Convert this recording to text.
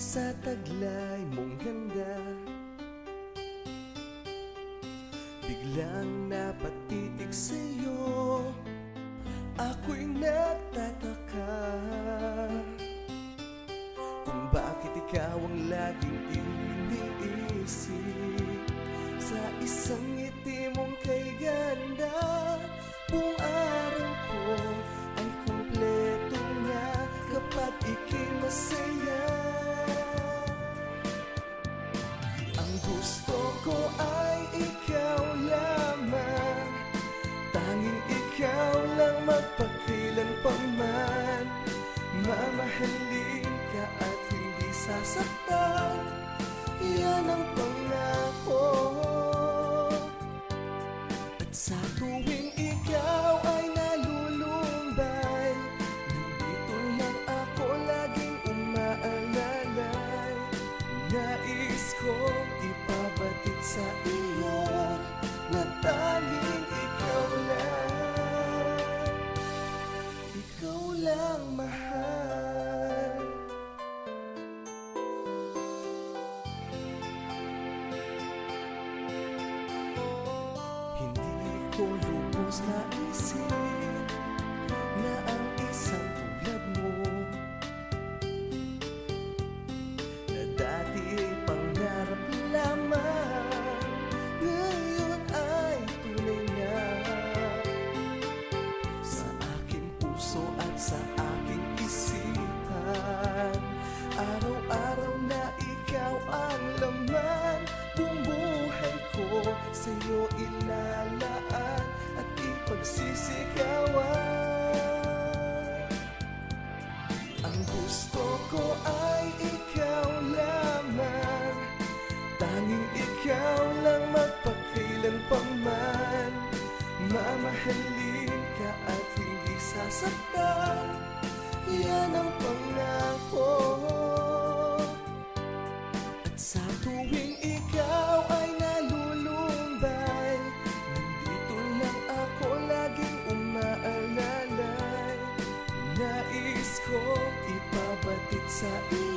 Sa taglay mong ganda, biglang napatitig sa'yo. Ako'y nagtataka kung bakit ikaw ang laging iniisip. Sa isang ngiti mong kay ganda, buong araw ko ay kumpleto na kapag ika'y masaya. Ang gusto ko ay ikaw lamang, tanging ikaw lang magpakilan pa man. Mamahalin ka at hindi sasaktan, yan ang pangako. At sa tuwing ikaw ay nalulumbay, nandito lang ako laging umaalalay. Nais kong ipabatid sa iyo na tanging ikaw lang mahal. Hindi ko lubos naisip na ang isang tulad mo, na dati ay pangarap lamang, ngayon ay tunay na sa aking puso at sa aking isipan. Araw-araw na ikaw ang laman, buong buhay ko sa'yo ilalaan at ipagsisikawan. Ang gusto ko ay ikaw lamang, tanging ikaw lang magpakilan pa man. Mamahalin ka at hindi sasaktan, yan ang pangako. At sa tuwing ikaw ay nalulumbay, nandito lang ako laging umaalalay. Nais kong ipabatid sa iyo